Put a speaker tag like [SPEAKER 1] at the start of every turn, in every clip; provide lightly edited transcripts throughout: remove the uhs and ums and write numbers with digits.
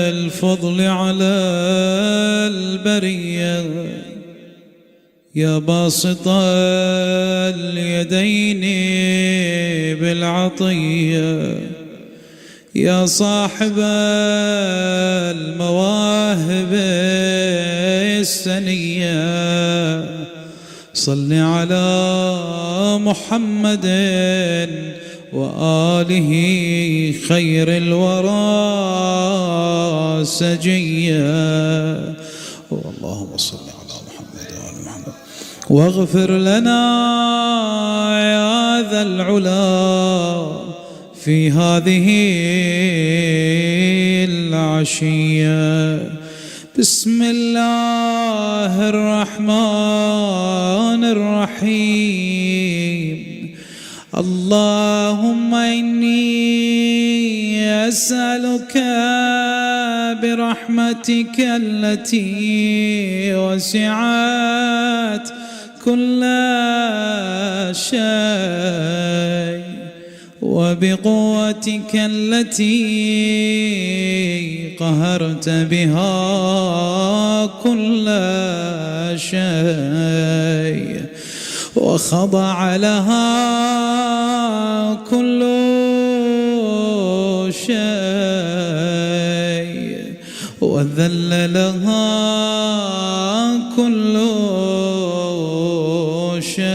[SPEAKER 1] الفضل على البرية يا باسط اليدين بالعطية يا صاحب المواهب السنية صل على محمد وآله خير الورى سجيا. اللهم صل على محمد وآل محمد واغفر لنا يا ذا العلا في هذه العشية. بسم الله الرحمن الرحيم. اللهم إني أسألك برحمتك التي وسعت كل شيء وبقوتك التي قهرت بها كل شيء وخضع لها كل شيء وذل لها كل شيء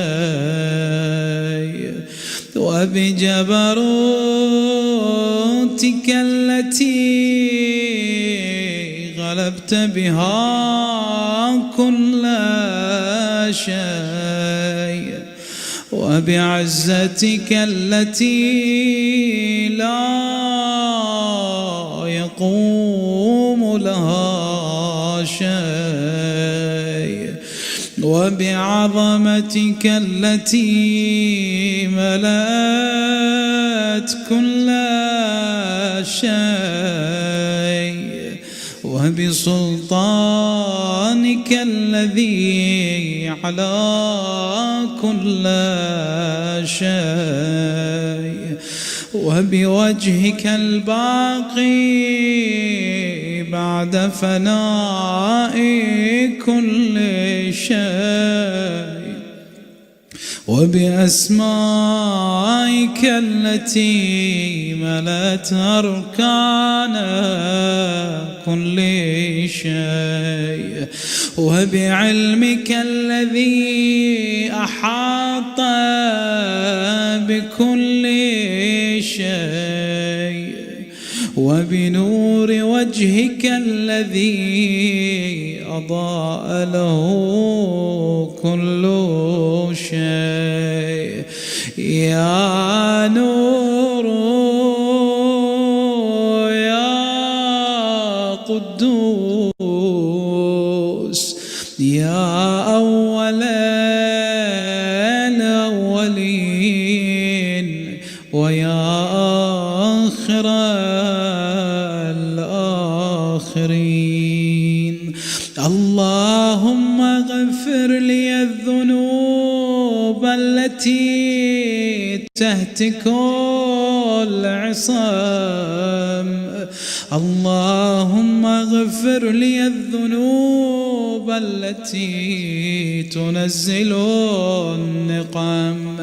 [SPEAKER 1] وبجبروتك التي غلبت بها كل شيء وبعزتك التي لا يقوم لها شيء وبعظمتك التي ملأت كل شيء وبسلطانك الذي على كل شيء وبوجهك الباقي بعد فناء كل شيء وبأسمائك التي ملأت أركان كل شيء وبعلمك الذي أحاط بكل شيء وبنور وجهك الذي أضاء له كل شيء. يا نور يا قدوس يا أول الأولين ويا آخر الآخرين. اللهم اغفر لي الذنوب التي تهتك العصام. اللهم اغفر لي الذنوب التي تنزل النقم.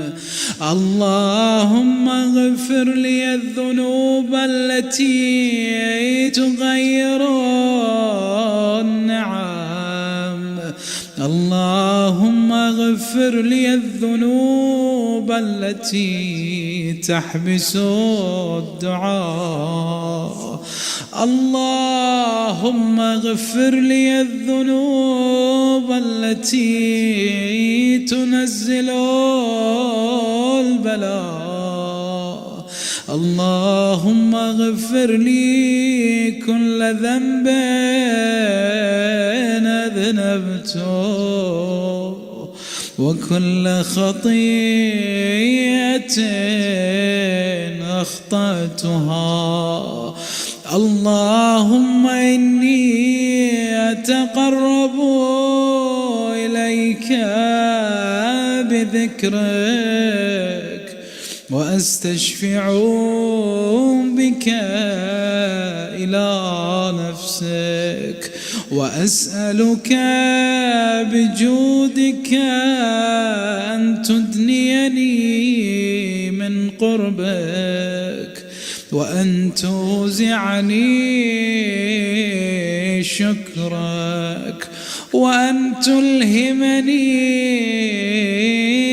[SPEAKER 1] اللهم اغفر لي الذنوب التي تغير النعم. اللهم اغفر لي الذنوب التي تحبس الدعاء. اللهم اغفر لي الذنوب التي تنزل البلاء. اللهم اغفر لي كل ذنب أذنبته وكل خطيئة أخطأتها. اللهم إني أتقرب إليك بذكرك وأستشفع بك إلى نفسك، وأسألك بجودك أن تدنيني من قربك، وأن توزعني شكرك، وأن تلهمني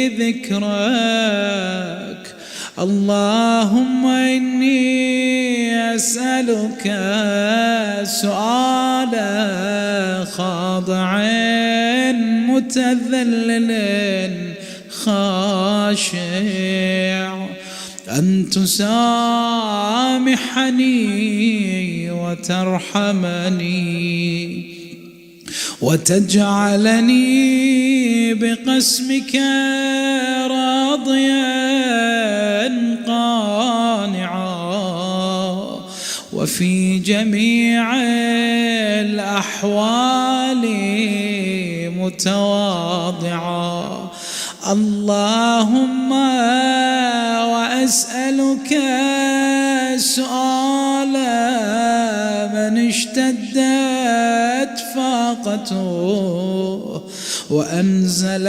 [SPEAKER 1] ذكرك. اللهم إني أسألك سؤال خاضع متذلل خاشع، أن تسامحني وترحمني، وتجعلني بقسمك راضيا قانعا، وفي جميع الأحوال متواضعا. اللهم وأسألك سؤال من اشتدت فاقته وأنزل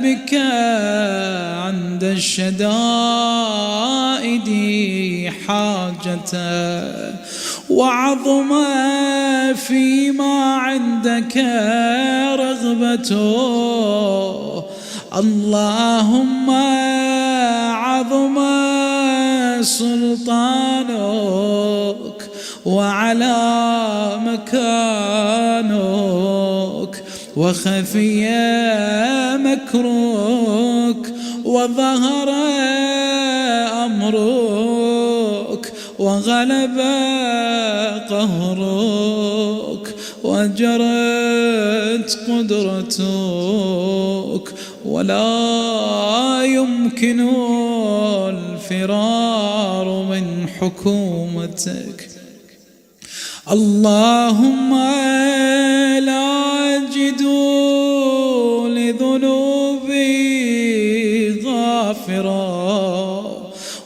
[SPEAKER 1] بك عند الشدائد حاجته، وعظم فيما عندك رغبته. اللهم عظم سلطانك وعلى مكانك، وخفي مكرك، وظهر أمرك، وغلب قهرك، وجرت قدرتك، ولا يمكن الفرار من حكومتك. اللهم لا أجد لذنوبي غافرا،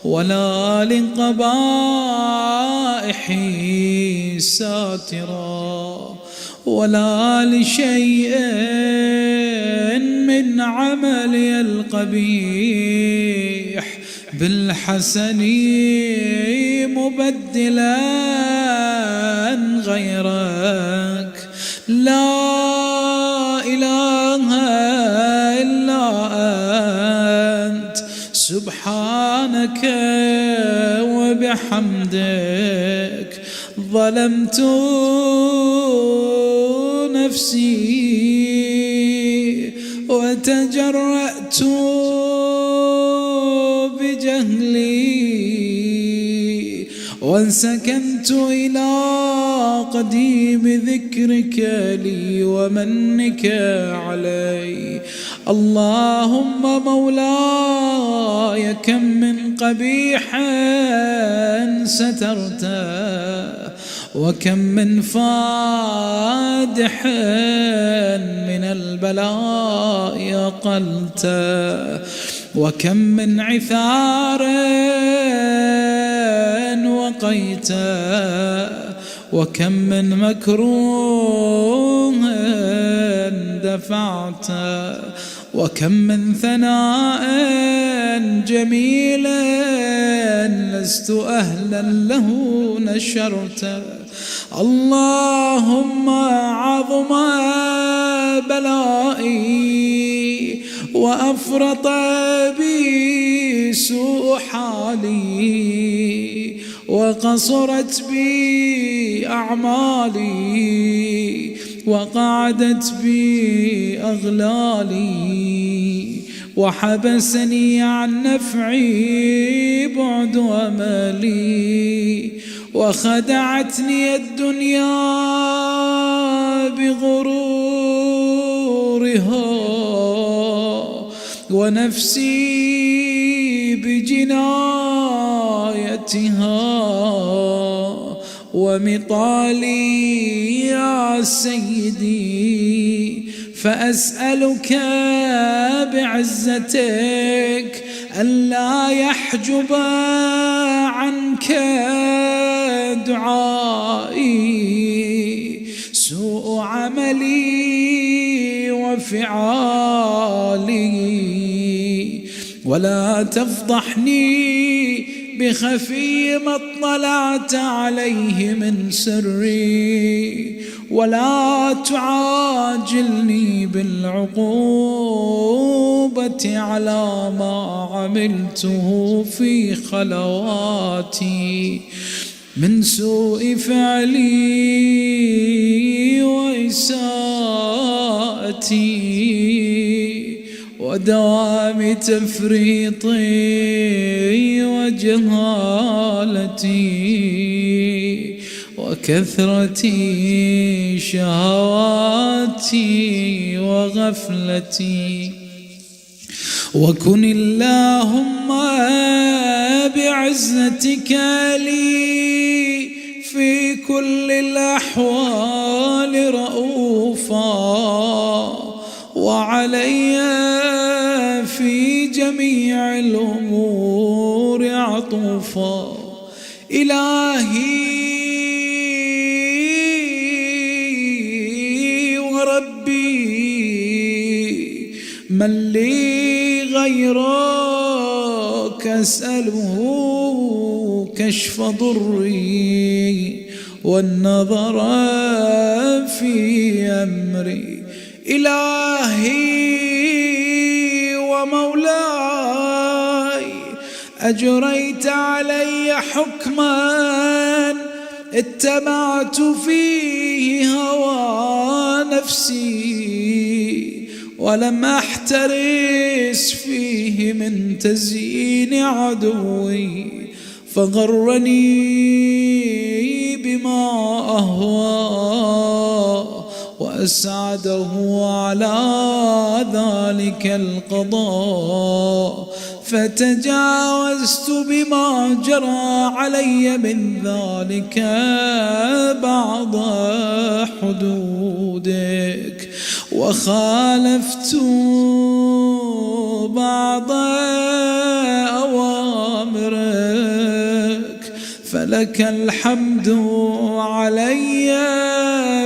[SPEAKER 1] ولا لقبائحي ساترا، ولا لشيء من عملي القبيح بالحسن مبدلا غيرك. لا إله إلا أنت سبحانك وبحمدك ظلمت نفسي وتجرأت بجهلي، وانسكنت إلى قديم ذكرك لي ومنك علي. اللهم مولاي كم من قبيح سترته، وكم من فادح من البلاء أقلته، وكم من عثار وقيته، وكم من مكروه دفعته، وكم من ثناء جميل لست أهلا له نشرته. اللهم عظم بلائي وأفرط بي سوء حالي، وقصرت بي أعمالي، وقعدت بي أغلالي، وحبسني عن نفعي بعد أملي، وخدعتني الدنيا بغرورها، ونفسي بجنايتها، ومطالي يا سيدي. فأسألك بعزتك ألا يحجب عنك دعائي سوء عملي وفعالي، ولا تفضحني بخفي ما اطلعت عليه من سري، ولا تعاجلني بالعقوبة على ما عملته في خلواتي من سوء فعلي وإساءتي ودوام تفريطي وجهالتي وكثرة شهواتي وغفلتي. وكن اللهم بعزتك لي في كل الأحوال رؤوفا، وعلي في جميع الأمور عطوفا. إلهي وربي من لي غيرك أسأله كشف ضري والنظر في أمري. إلهي ومولاي أجريت علي حكما اتبعت فيه هوى نفسي، ولم أحترس فيه من تزيين عدوي، فغرني بما أهوى وأسعده على ذلك القضاء، فتجاوزت بما جرى علي من ذلك بعض حدودك، وخالفت بعض أوامرك، فلك الحمد علي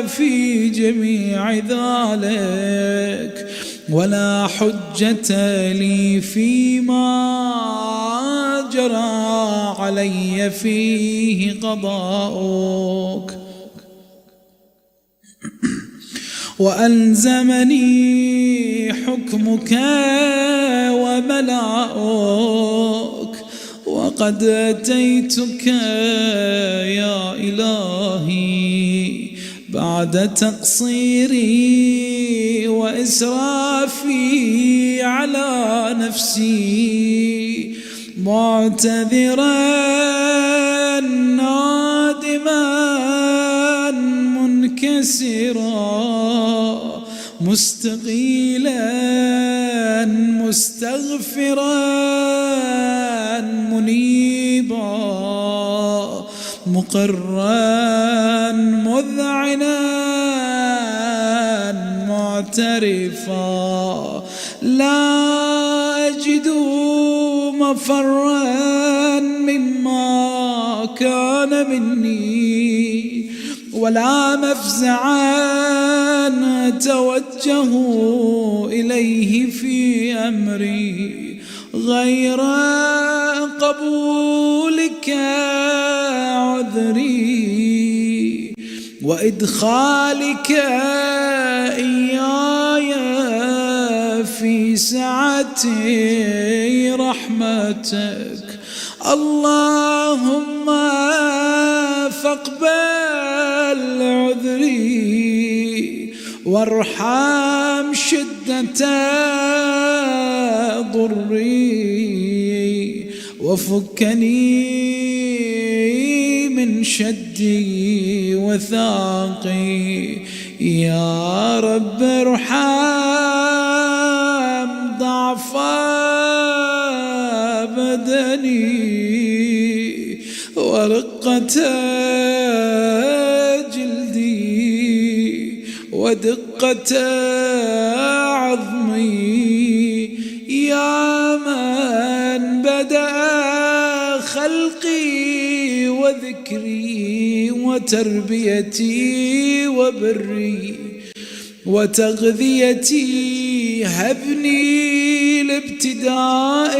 [SPEAKER 1] في جميع ذلك، ولا حجة لي فيما جرى علي فيه قضاؤك. وألزمني حكمك وبلاؤك، وقد أتيتك يا إلهي بعد تقصيري وإسرافي على نفسي، معتذرا نادما منكسرا مستقيلا مستغفرا منيبا مقرا مذعنا معترفا، لا أجد مفرا مما كان مني، ولا مفزعا أتوجه إليه في أمري غير قبولك عذري وإدخالك إياي في سعة رحمتك. اللهم فاقبل عذري وارحم شدة ضري، وفكني من شدي وثاقي. يا رب ارحم ضعف بدني ورقة جلدي ودقة عظمي، يا من بدأ خلقي وذكري وتربيتي وبري وتغذيتي، هبني لابتداء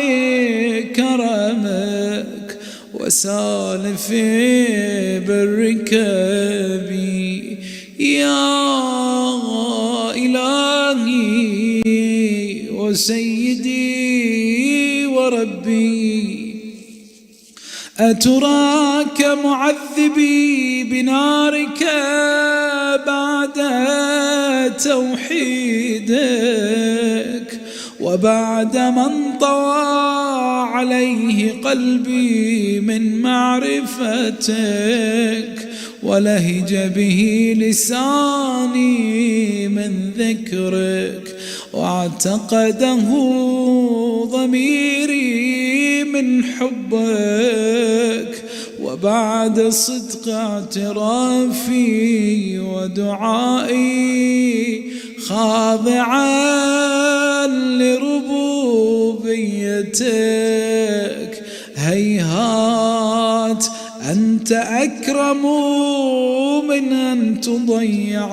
[SPEAKER 1] كرمك وسالف برك بي يا إلهي وسيدي وربي. أتراك معذبي بنارك بعد توحيدك، وبعد من طوى عليه قلبي من معرفتك، ولهج به لساني من ذكرك، واعتقده ضميري من حبك، وبعد صدق اعترافي ودعائي خاضعا لربوبيتك، هيهات أنت أكرم من أن تضيع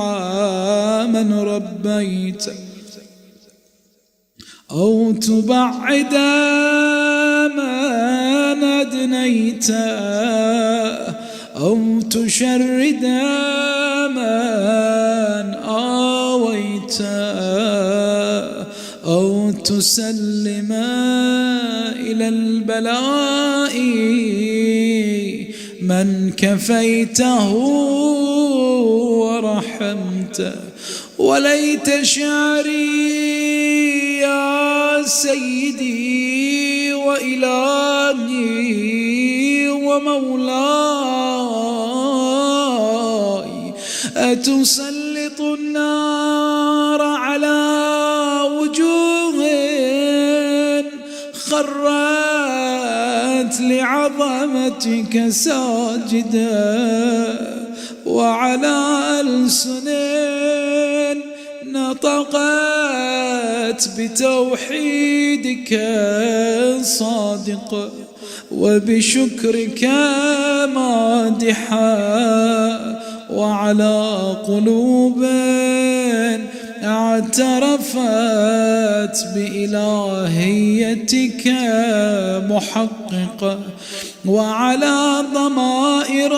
[SPEAKER 1] من ربيت، أو تبعد من أدنيت، أو تشرد من آويت، أو تسلم إلى البلاء من كفيته ورحمته. وليت شعري يا سيدي وإلهي ومولاي أتسلط النار على وجوه خرت لعظمتك ساجدة، وعلى ألسن نطقت بتوحيدك صادقة، وبشكرك مادحة، وعلى قلوب اعترفت بإلهيتك محققة، وعلى ضمائر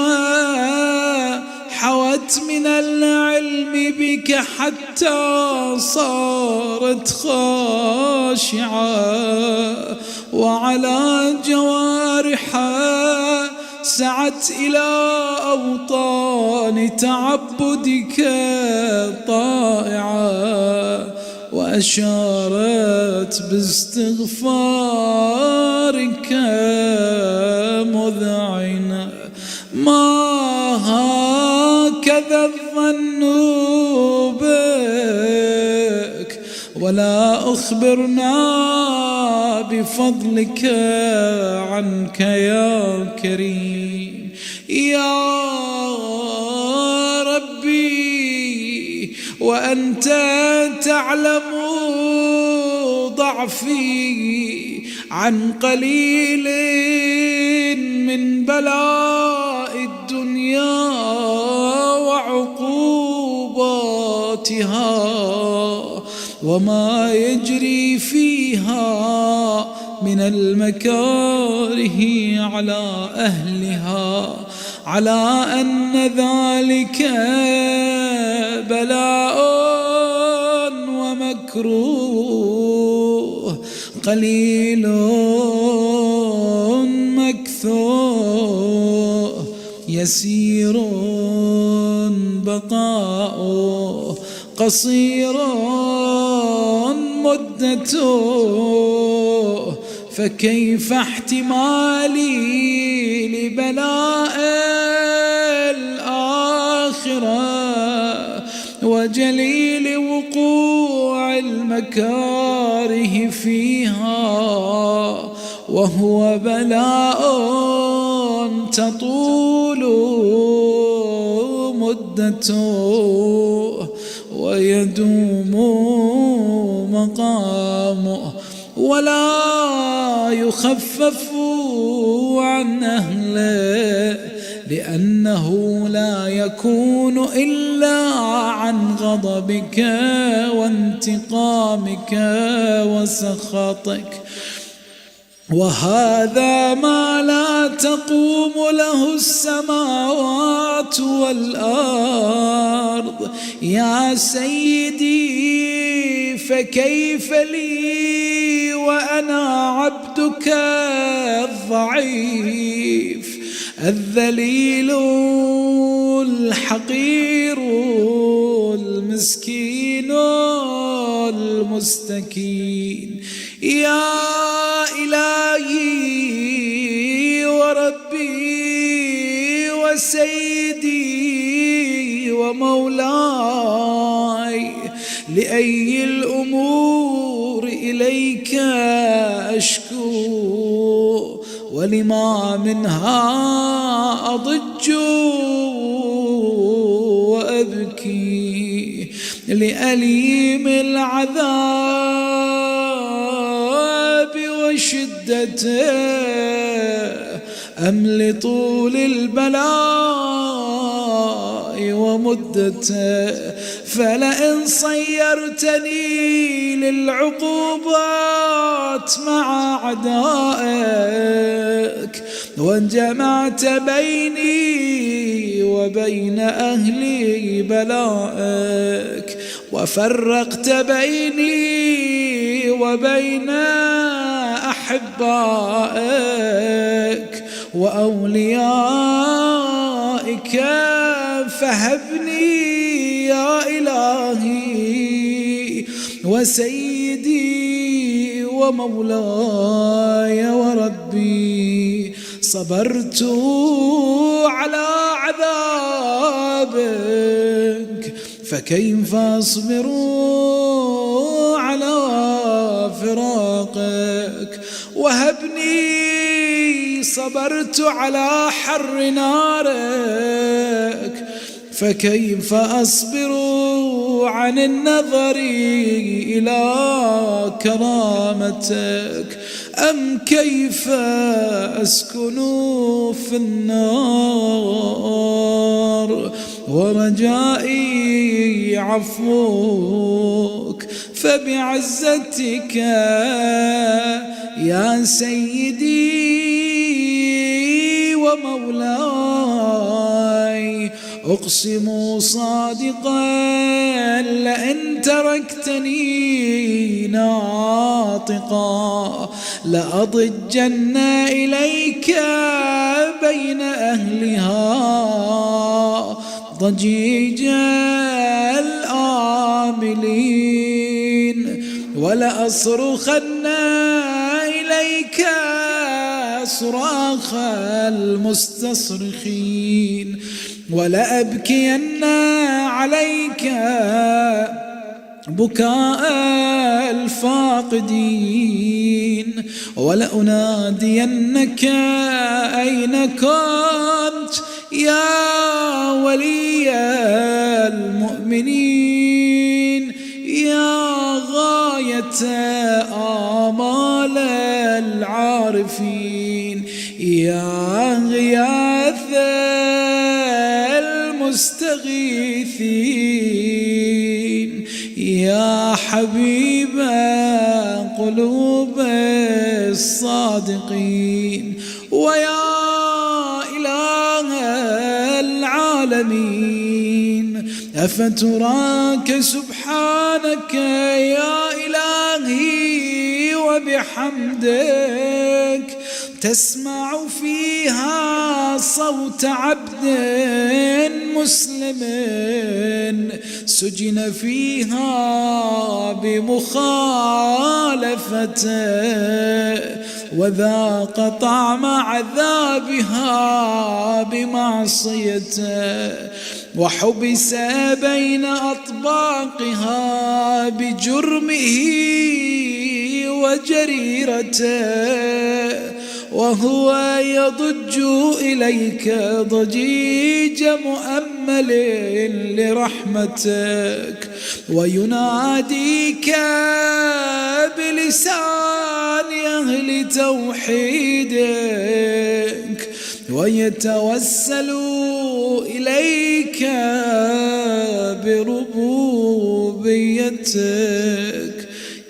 [SPEAKER 1] حوت من العلم بك حتى صارت خاشعة، وعلى جوارح سعت إلى أوطان تعبدك طائعة، وأشارت باستغفارك مذعنة. ما هكذا الظن بك، ولا أخبرنا بفضلك عنك يا كريم يا ربي، وأنت تعلم ضعفي عن قليل من بلاء الدنيا وعقوباتها، وما يجري فيها من المكاره على أهلها، على أن ذلك بلاء ومكروه قليل مكثوه، يسير بقاؤه، قصير مدته، فكيف احتمالي لبلاء الآخرة وجليل وقوع المكاره فيها، وهو بلاء تطول مدته ويدوم مقامه، ولا يخفف عن أهله، لأنه لا يكون إلا عن غضبك وانتقامك وسخطك، وهذا ما لا تقوم له السماوات والأرض يا سيدي. فكيف لي وأنا عبدك الضعيف الذليل الحقير المسكين المستكين. يا إلهي وربي وسيدي ومولاي، لأي الأمور إليك أشكو، ولما منها أضج وأبكي، لأليم العذاب وشدته أم لطول البلاء ومدته. فلئن صيرتني للعقوبات مع أعدائك، وانجمعت بيني وبين أهل بلائك، وفرقت بيني وبين أحبائك وأوليائك، فهبني يا إلهي وسيدي ومولاي وربي. صبرت على عذابك، فكيف أصبر على فراقك؟ وهبني صبرت على حر نارك، فكيف أصبر عن النظر إلى كرامتك؟ أم كيف أسكن في النار ورجائي عفوك؟ فبعزتك يا سيدي ومولاي أقسم صادقا لئن تركتني ناطقا لأضجن إليك بين أهلها ضجيج الآملين، ولأصرخن إليك صراخ المستصرخين، ولأبكين عليك بكاء الفاقدين، ولأنادينك أين كنت يا ولي المؤمنين، يا غاية آمال العارفين، يا غياث المستغيثين، يا حبيب قلوب الصادقين، ويا إله العالمين. أفتراك سبحانك يا إلهي وبحمدك تسمع فيها صوت عبد مسلم سجن فيها بمخالفته، وذاق طعم عذابها بمعصيته، وحبس بين أطباقها بجرمه وجريرته، وهو يضج إليك ضجيج مؤمل لرحمتك، ويناديك بلسان أهل توحيدك، ويتوسل إليك بربوبيتك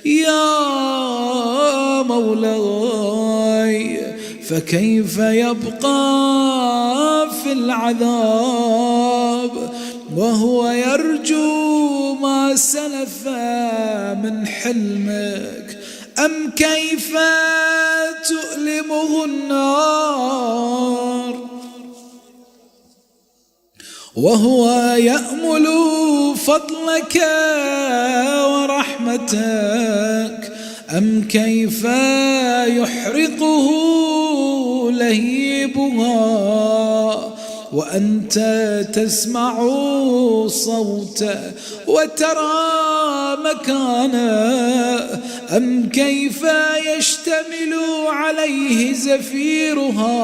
[SPEAKER 1] يا مولاي، فكيف يبقى في العذاب وهو يرجو ما سلف من حلمك؟ أم كيف تؤلمه النار وهو يأمل فضلك ورحمتك؟ أم كيف يحرقه لهيبها وأنت تسمع صوته وترى مكانه؟ أم كيف يشتمل عليه زفيرها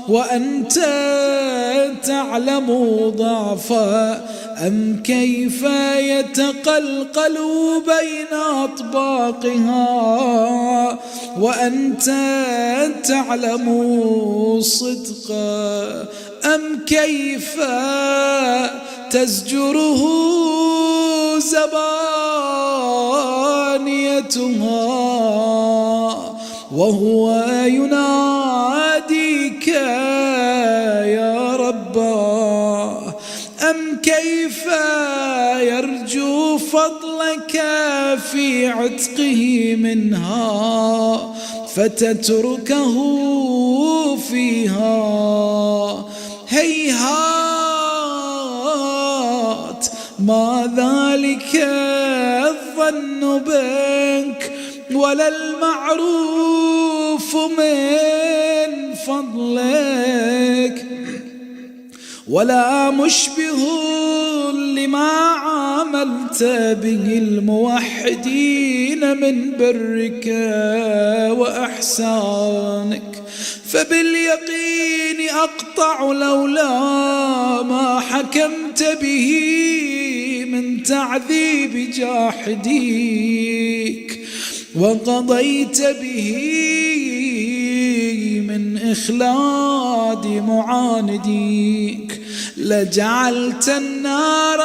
[SPEAKER 1] وأنت تعلم ضعفه؟ أم كيف يتقلقل بين أطباقها وأنت تعلم صدقه؟ أم كيف تزجره زبانيتها وهو يناديك يا رباه؟ أم كيف يرجو فضلك في عتقه منها فتتركه فيها؟ هيهات ما ذلك الظن بك ولا المعروف من فضلك ولا مشبه لما عاملت به الموحدين من برك وإحسانك. فباليقين أقطع لولا ما حكمت به من تعذيب جاحديك وقضيت به من إخلاد معانديك لجعلت النار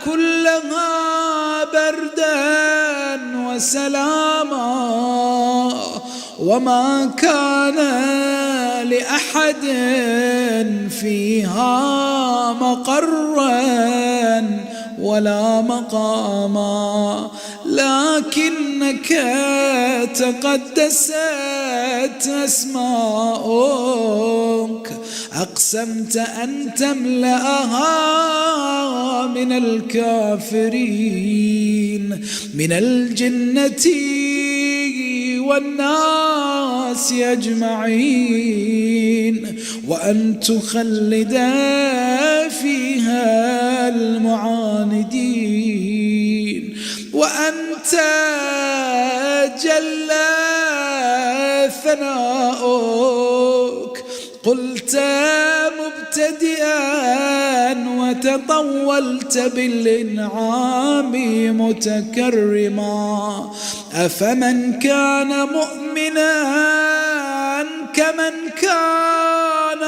[SPEAKER 1] كلها بردا وسلاما وما كان لأحد فيها مقرا ولا مقاما، لكنك تقدست أسماؤك أقسمت أن تملأها من الكافرين من الجنة والناس أجمعين وأن تخلد فيها المعاندين، وأنت جل ثناؤك قلت مبتدئا وتطولت بالإنعام متكرما، أفمن كان مؤمنا كمن كان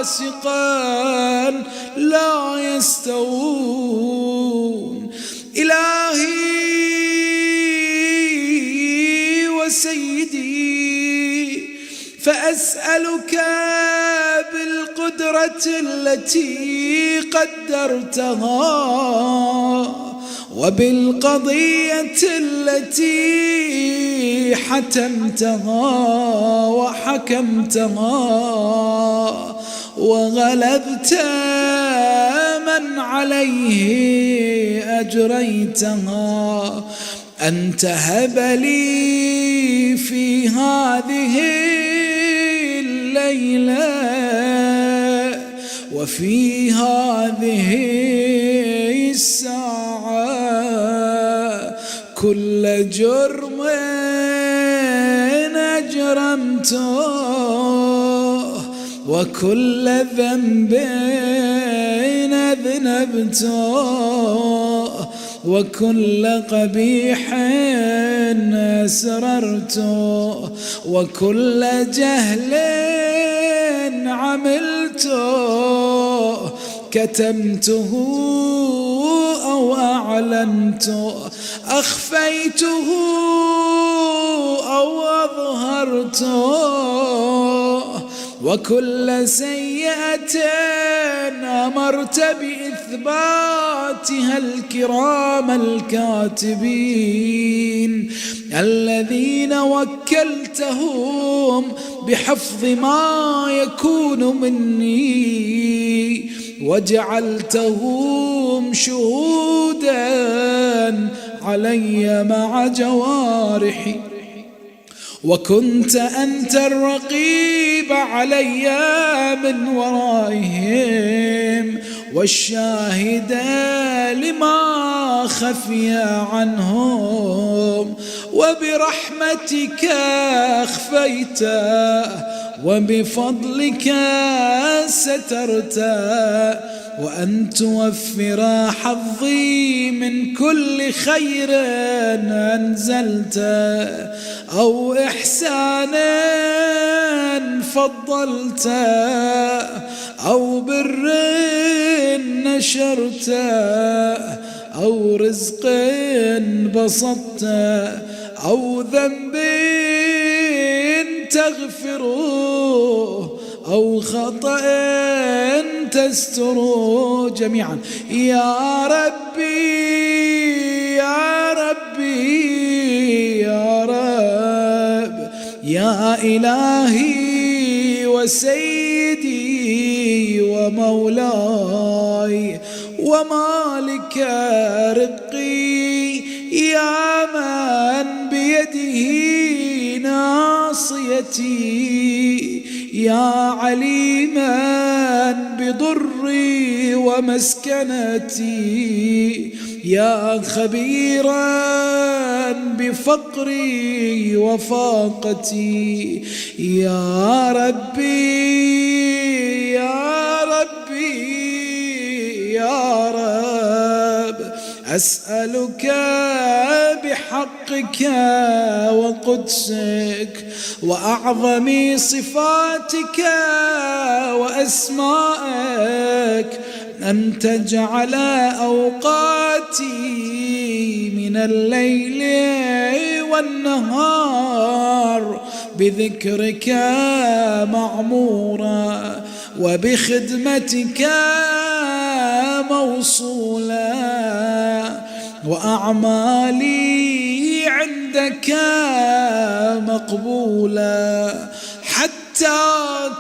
[SPEAKER 1] فاسقا لا يستوون. إلهي وسيدي فأسألك بالقدرة التي قدرتها وبالقضية التي حتمتها وحكمتها وغلبت من عليه أجريتها أن تهب لي في هذه الليلة وفي هذه الساعة كل جرم أجرمته وكل ذنب أذنبته وكل قبيح أسررت وكل جهل عملت كتمته أو أعلنت أخفيته أو أظهرت وكل سيئة أمرت بإثباتها الكرام الكاتبين الذين وكلتهم بحفظ ما يكون مني وجعلتهم شهودا علي مع جوارحي وكنت أنت الرقيب علي من ورائهم والشاهد لما خفي عنهم وبرحمتك أخفيت وبفضلك سترت وأن توفر حظي من كل خير أنزلت أو إحسانا فضلت أو بر نشرت أو رزق بسطت أو ذنب تغفره أو خطأ تستر جميعا يا ربي يا ربي يا رب يا إلهي وسيدي ومولاي ومالك رقي يا من بيده ناصيتي يا عليما بضري ومسكنتي يا خبيرا بفقري وفاقتي يا ربي يا ربي يا رب أسألك بحقك وقدسك وأعظم صفاتك وأسمائك أن تجعل أوقاتي من الليل والنهار بذكرك معمورا وبخدمتك موصولا وأعمالي عندك مقبولا حتى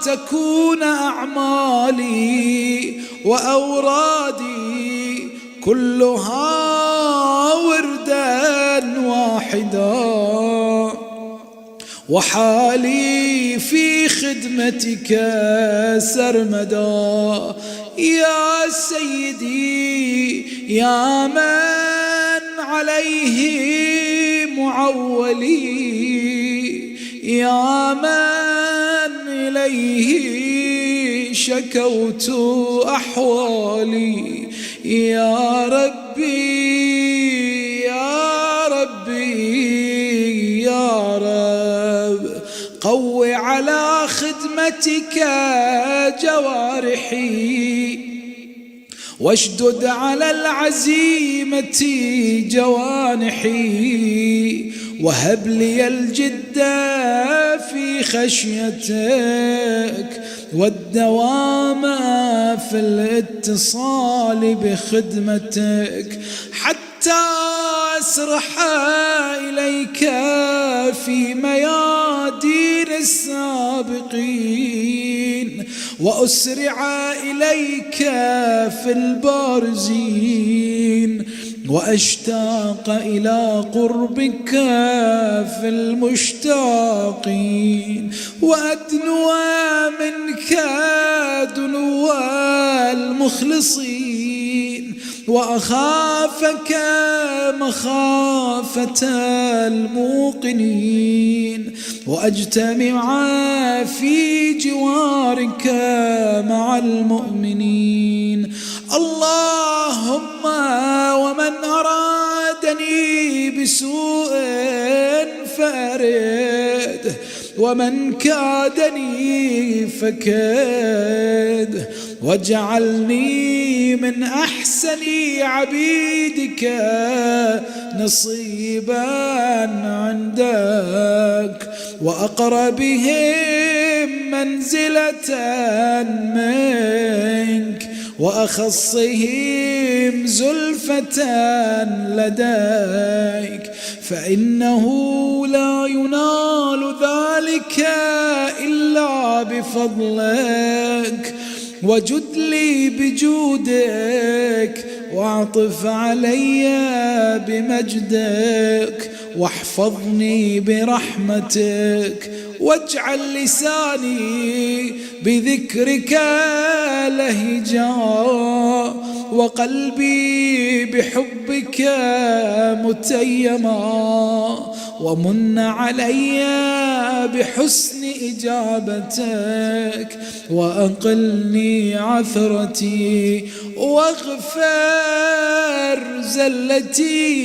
[SPEAKER 1] تكون أعمالي وأورادي كلها وردا واحدا وحالي في خدمتك سرمدا يا سيدي يا من عليه معولي يا من إليه شكوت أحوالي يا ربي يا ربي يا رب قو على خدمتك جوارحي واشدد على العزيمة جوانحي وهب لي الجد في خشيتك والدوام في الاتصال بخدمتك حتى أسرح إليك في ميادين السابقين وأسرع إليك في البارزين وأشتاق إلى قربك في المشتاقين وأدنو منك دنو المخلصين وأخافك مخافة الموقنين وأجتمع في جوارك مع المؤمنين اللهم ومن أراد بسوء فأرد، ومن كادني فكد، واجعلني من أحسن عبيدك نصيبا عندك، وأقربهم منزلة منك، وأخصهم زلفة لديك، فإنه لا ينال ذلك إلا بفضلك. وجد لي بجودك، واعطف علي بمجدك، واحفظني برحمتك، واجعل لساني بذكرك لهجا، وقلبي بحبك متيما، ومن علي بحسن إجابتك، وأقلني عثرتي، واغفر زلتي،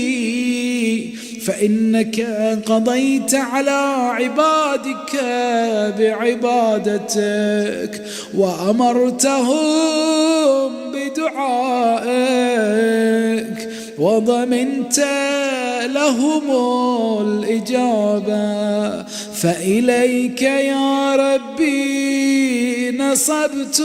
[SPEAKER 1] فإنك قضيت على عبادك بعبادتك، وأمرتهم بدعائك، وضمنت لهم الإجابة. فإليك يا ربي نصبت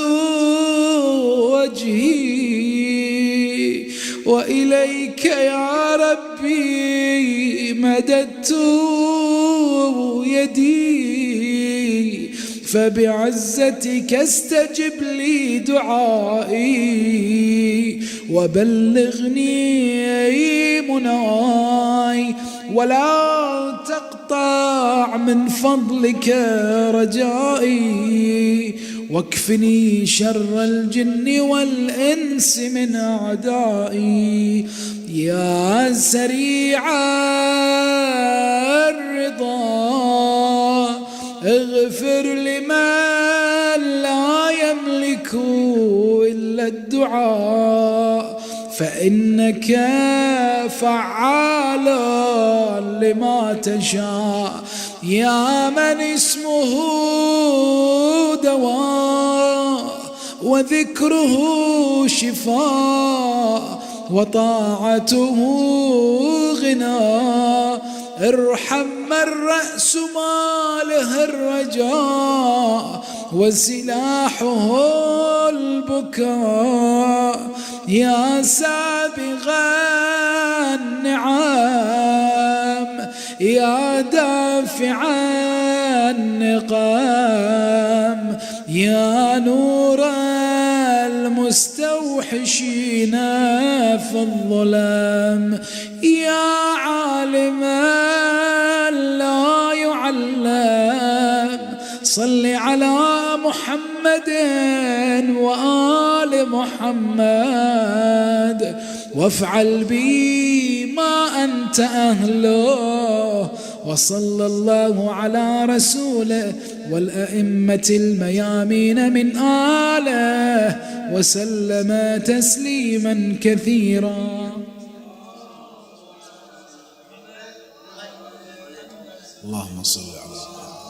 [SPEAKER 1] وجهي، وإليك يا ربي مددت يدي، فبعزتك استجب لي دعائي، وبلغني مناي، ولا تقطع من فضلك رجائي، واكفني شر الجن والإنس من أعدائي. يا سريع الرضا اغفر لمن لا يملك إلا الدعاء، فإنك فعال لما تشاء. يا من اسمه دواء، وذكره شفاء، وطاعته غنى، ارحم من رأس ماله الرجاء، وسلاحه البكاء. يا سابغ النعم، يا دافع النقام، يا نور المستوحشين في الظلام، يا عالما لا يعلم، صل على محمد وآل محمد، وافعل بي ما أنت أهله. وصلى الله على رسوله والأئمة الميامين من آله، وسلم تسليما كثيرا. اللهم صل على